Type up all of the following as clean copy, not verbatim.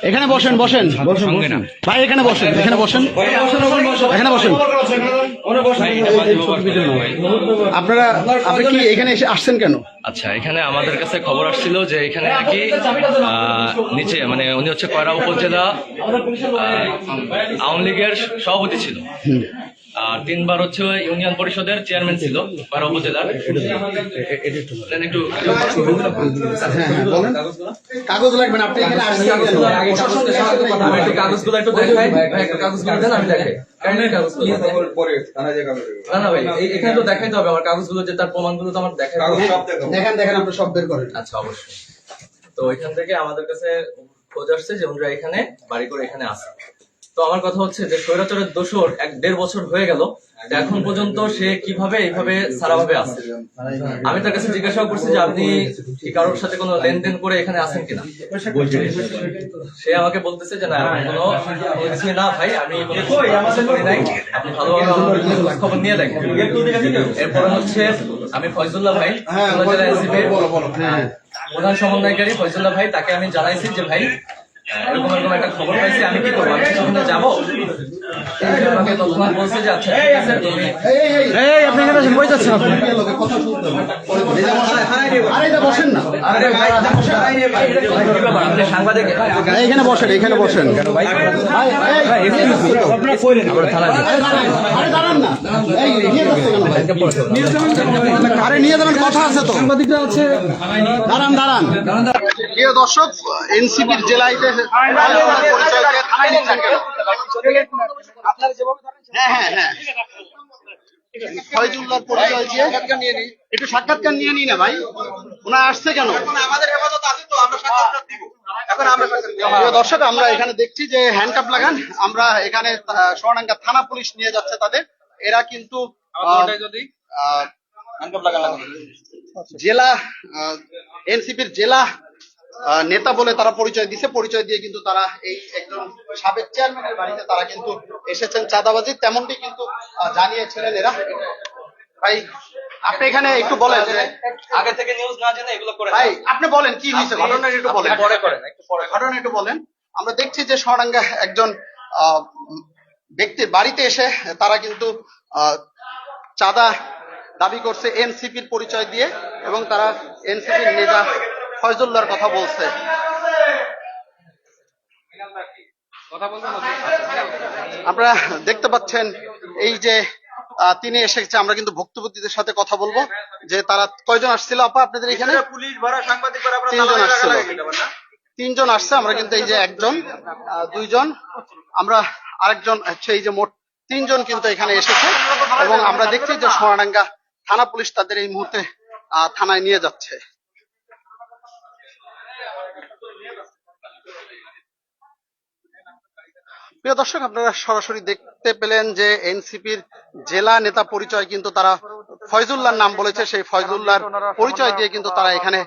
এখানে বসেন বসেন সঙ্গে না ভাই, এখানে বসেন, এখানে বসেন, এখানে বসেন। আপনারা আপনি কি এখানে এসে আসছেন কেন? আচ্ছা, এখানে আমাদের কাছে খবর আসছিল যে এখানে নাকি নিচে মানে উনি হচ্ছে কয়রা উপজেলা আওয়ামী লীগের সভাপতি ছিল, আর 3 বার হচ্ছে ইউনিয়ন পরিষদের চেয়ারম্যান ছিল কয়রা উপজেলার। একটু বলেন, কাগজ লাগবে না, আপনি এখানে আসছেন কেন? আমি একটু কাগজগুলো একটু দেখাই ভাই, একটা কাগজগুলো দেন আমি দেখাই। না না ভাই, এখানে তো দেখাইতে হবে আমার কাগজগুলো, যে তার প্রমাণগুলো তো আমার দেখাই। দেখেন দেখেন, আপনি সব বের করেন। আচ্ছা, অবশ্যই। তো এখান থেকে আমাদের কাছে খোঁজ আসছে যে ওনারা এখানে বাড়ি করে এখানে আছে। তো আমার কথা হচ্ছে যে স্বৈরাচারের দোষর 1-1.5 বছর হয়ে গেল, তো এখন পর্যন্ত সে কিভাবে এইভাবে সারাভাবে আছে। আমি তার কাছে জিজ্ঞাসা করছি যে আপনি কি কারোর সাথে কোনো লেনদেন করে এখানে আছেন কিনা। সে আমাকে বলতেছে যে না, কোনো কিছুই না ভাই, আমি কোনো কিছু করি নাই, আপনি ভালোভাবে আমার খোঁজ খবর নিয়ে দেখেন। এরপরে হচ্ছে আমি ফয়জুল্লাহ ভাই, খুলনা জেলা এসিপির প্রধান সমন্বয়কারী ফয়জুল্লাহ ভাই, তাকে আমি জানাইছি যে ভাই এরকম এরকম একটা খবর পাইছি, আমি কি করবো, আমি সেখানে যাবো। আমাকে তৎক্ষণাৎ বলছে যে আচ্ছা ঠিক আছে, তুমি আপনি এখানে আসেন, কই যাচ্ছেন আপনি? আরে এটা বসেন না, আরে ভাই কি ব্যাপার, আপনি সাংবাদিক, এখানে বসেন, এখানে বসেন। আরে দাঁড়ান না, এই নিয়ে যাচ্ছে কেন ভাই? আরে নিয়ে যাবেন, কথা আছে তো, সাংবাদিকরা আছে। দাঁড়ান দাঁড়ান। প্রিয় দর্শক, এনসিপির জেলাইতে পরিচয় দিয়ে থানায় নিচ্ছেন কেন? হ্যাঁ হ্যাঁ হ্যাঁ, ফয়জুল্লাহর পরিচয় দিয়ে একটু সাক্ষাৎকার নিয়ে নি না ভাই, ওনারা আসছে কেন? আমাদের হেফাজত আছে তো, আমরা সাক্ষাৎকার দিব। এখন আমরা প্রিয় দর্শক, আমরা এখানে দেখছি যে হ্যান্ডকাপ লাগান, আমরা এখানে সোনাডাঙ্গা থানা পুলিশ নিয়ে যাচ্ছে তাদের। এরা কিন্তু জেলা এনসিপির জেলা নেতা বলে তারা পরিচয় দিছে, পরিচয় দিয়ে কিন্তু তারা এই একজন সাবেক চেয়ারম্যানের বাড়িতে তারা কিন্তু এসেছেন চাঁদাবাজি, তেমনটি কিন্তু জানিয়েছিলেন এরা। ভাই আপনি এখানে একটু বলেন, আগে থেকে নিউজ না জেনে এগুলো করে ভাই আপনি বলেন কি হয়েছে, ঘটনা একটু বলেন। পরে করেন, একটু পরে ঘটনা একটু বলেন। আমরা দেখছি যে সোনাডাঙ্গা একজন ব্যক্তির বাড়িতে এসে তারা কিন্তু চাঁদা দাবি করছে এনসিপির পরিচয় দিয়ে, এবং তারা এনসিপির নেতা ফয়জুল্লাহর কথা বলছে। আপনারা দেখতে পাচ্ছেন এই যে তিনি এসেছে, আমরা কিন্তু ভুক্তভোগীদের সাথে কথা বলবো যে তারা কয়জন আসছিল আপা আপনাদের এখানে? পুলিশ ভরা সাংবাদিক ভরা, 3 জন আসছিল, 3 জন আসছে। আমরা কিন্তু এই যে 1 জন 2 জন, আমরা আরেকজন হচ্ছে, এই যে মোট 3 জন কিন্তু এখানে এসেছে, এবং আমরা দেখছি যে সোনাডাঙ্গা থানা পুলিশ তাদের এই মুহূর্তে থানায় নিয়ে যাচ্ছে। প্রিয় দর্শক, আপনারা সরাসরি দেখতে পেলেন যে এনসিপির জেলা নেতা পরিচয় কিন্তু তারা ফয়জুল্লাহর নাম বলেছে, সেই ফয়জুল্লাহর পরিচয় দিয়ে কিন্তু তারা এখানে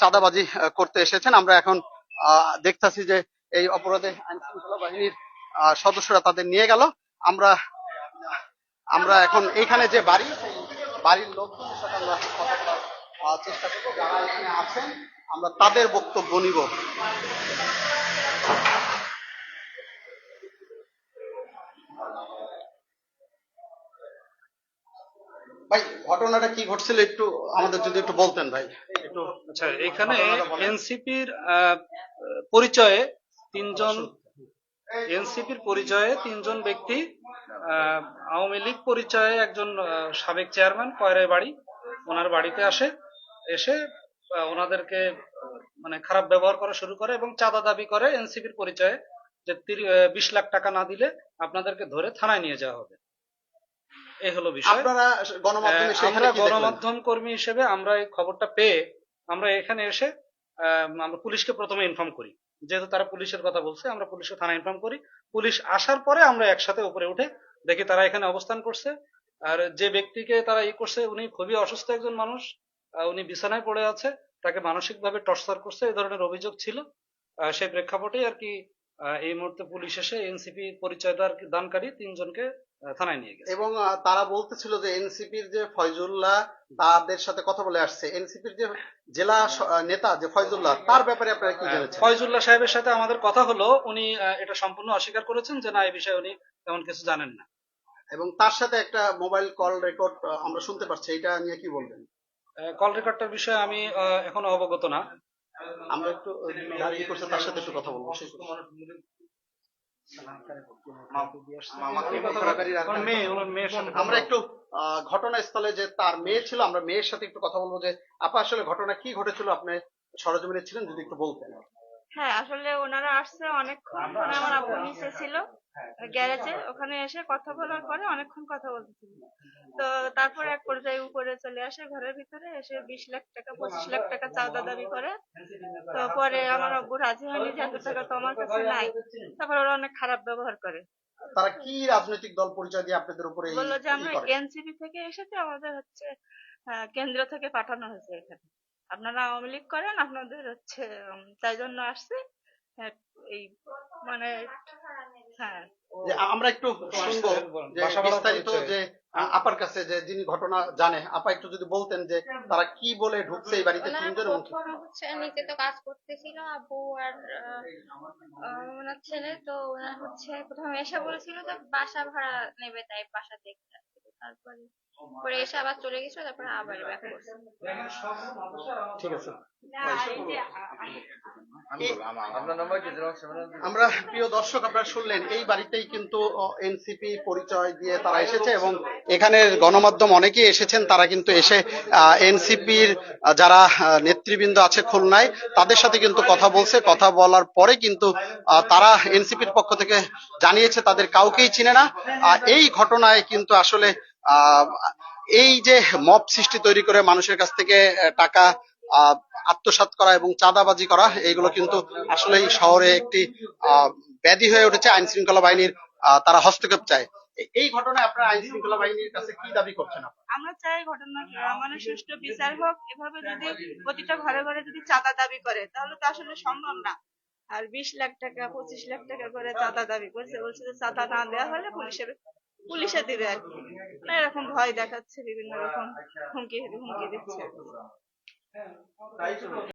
চাঁদাবাজি করতে এসেছেন। আমরা এখন দেখতেছি যে এই অপরাধে আইন শৃঙ্খলা বাহিনীর সদস্যরা তাদের নিয়ে গেল। আমরা এখন এখানে যে বাড়ির লোকজনের সাথে আমরা কথা বলার চেষ্টা করবো, যারা এখানে আছেন আমরা তাদের বক্তব্য নিব। ভাই ঘটনাটা কি ঘটছিল একটু আমাদের যদি একটু বলতেন ভাই। একটু আচ্ছা, এখানে এনসিপির পরিচয়ে তিনজন ব্যক্তি, আওয়ামী লীগ পরিচয়ে একজন সাবেক চেয়ারম্যান কয়রায় বাড়ি, ওনার বাড়িতে এসে ওনাদেরকে মানে খারাপ ব্যবহার করা শুরু করে এবং চাঁদা দাবি করে এনসিপির পরিচয়ে, যে 20 লাখ টাকা না দিলে আপনাদেরকে ধরে থানায় নিয়ে যাওয়া হবে। এই হলো বিষয়। আপনারা গণমাধ্যম কর্মী হিসেবে আমরা এই খবরটা পেয়ে আমরা এখানে এসে আমরা পুলিশকে প্রথমে ইনফর্ম করি, যেহেতু তারা পুলিশের কথা বলছে, আমরা পুলিশকে থানায় ইনফর্ম করি। পুলিশ আসার পরে আমরা একসাথে উপরে উঠে দেখি তারা এখানে অবস্থান করছে। আর যে ব্যক্তিকে তারা করছে উনি খুবই অসুস্থ একজন মানুষ, উনি বিছানায় পড়ে আছে, তাকে মানসিকভাবে টর্চার করছে, এই ধরনের অভিযোগ ছিল। সেই প্রেক্ষাপটে আর কি এই মুহূর্তে পুলিশ এসে এনসিপি পরিচয় দানকারী 3 জনকে থানায় নিয়ে গেছে। এবং তারা বলতেছিল যে এনসিপির যে ফয়জুল্লাহ তাদের সাথে কথা বলে আসছে, এনসিপির যে জেলা নেতা যে ফয়জুল্লাহ তার ব্যাপারে আপনারা কি জেনেছেন? ফয়জুল্লাহ সাহেবের সাথে আমাদের কথা হলো, উনি এটা সম্পূর্ণ অস্বীকার করেছেন যে না, এই বিষয়ে উনি তেমন কিছু জানেন না। এবং তার সাথে একটা মোবাইল কল রেকর্ড আমরা শুনতে পাচ্ছি, এটা নিয়ে কি বলবেন? কল রেকর্ডটার বিষয়ে আমি এখনো অবগত না। আমরা একটু যারা ই করছে তার সাথে একটু কথা বলবো। ওনার মেয়ের সাথে আমরা একটু ঘটনাস্থলে যে তার মেয়ে ছিল, আমরা মেয়ের সাথে একটু কথা বলবো যে আপা আসলে ঘটনা কি ঘটেছিল, আপনি সরজমিনে ছিলেন, যদি একটু বলতেন। হ্যাঁ, আসলে ওনারা আসছে অনেকক্ষণ, মানে আমার আব্বু নিচে ছিল গ্যারেজে, ওখানে এসে কথা বলার পরে অনেকক্ষণ কথা বলতেছিল। তো তারপরে এক পর্যায়ে উপরে চলে আসে, ঘরের ভিতরে এসে 20 লাখ টাকা 25 লাখ টাকা চাঁদা দাবি করে। তো পরে আমার আব্বু রাজি হয়নি যে এত টাকা তো আমার কাছে নাই। তারপর ওরা অনেক খারাপ ব্যবহার করে, তারা কি রাজনৈতিক দল পরিচয় দিয়ে আপনাদের উপরে বললো যে আমরা এনসিপি থেকে এসেছি, আমাদের হচ্ছে কেন্দ্র থেকে পাঠানো হয়েছে এখানে, আপনারা আওয়ামী লীগ করেন, আপনাদের হচ্ছে তাই জন্য আসছে। হ্যাঁ, এই মানে হ্যাঁ, যে আমরা একটু শুনবো যে বিস্তারিত যে আপার কাছে যে যিনি ঘটনা জানে, আপা একটু যদি বলতেন যে তারা কি বলে ঢুকছে এই বাড়িতে তিনজন এবং কি- ওনারা হচ্ছে নিচে তো কাজ করতেছিল আব্বু আর ওনার ছেলে, তো ওনার হচ্ছে প্রথমে এসে বলেছিল যে বাসা ভাড়া নেবে, তাই বাসা দেখতে আসছিল। তারপরে পরে এসে আবার চলে গেছিল, তারপরে আবার ব্যাক করছে। ঠিক আছে। আপনার নাম্বার কি? আমরা প্রিয় দর্শক, আপনারা শুনলেন এই বাড়িতেই কিন্তু এনসিপি পরিচয় দিয়ে তারা এসেছে এবং এখানের গণমাধ্যম অনেকেই এসেছেন, তারা কিন্তু এসে এনসিপির যারা নেতৃবৃন্দ আছে খুলনায় তাদের সাথে কিন্তু কথা বলছে। কথা বলার পরে কিন্তু তারা এনসিপির পক্ষ থেকে জানিয়েছে তাদের কাউকেই চিনে না। এই ঘটনায় কিন্তু আসলে এই যে মব সৃষ্টি তৈরি করে মানুষের কাছ থেকে টাকা আত্মসাৎ করা এবং চাঁদাবাজি করা, এইগুলো কিন্তু আসলে এই শহরে একটি ব্যাধি হয়ে উঠেছে। আইন শৃঙ্খলা বাহিনীর তারা হস্তক্ষেপ চায়। এই ঘটনায় আপনারা আইন শৃঙ্খলা বাহিনীর কাছে কি দাবি করছেন? আমরা চাই ঘটনার মানে সুষ্ঠু বিচার হোক। এভাবে যদি প্রতিটা ঘরে ঘরে যদি চাঁদা দাবি করে তাহলে তো আসলে সম্ভব না। আর 20 লাখ টাকা 25 লাখ টাকা করে চাঁদা দাবি করছে, বলছে যে চাঁদা না দেওয়া হলে পুলিশে দিবে আর কি। না, এরকম ভয় দেখাচ্ছে, বিভিন্ন রকম হুমকি দিচ্ছে।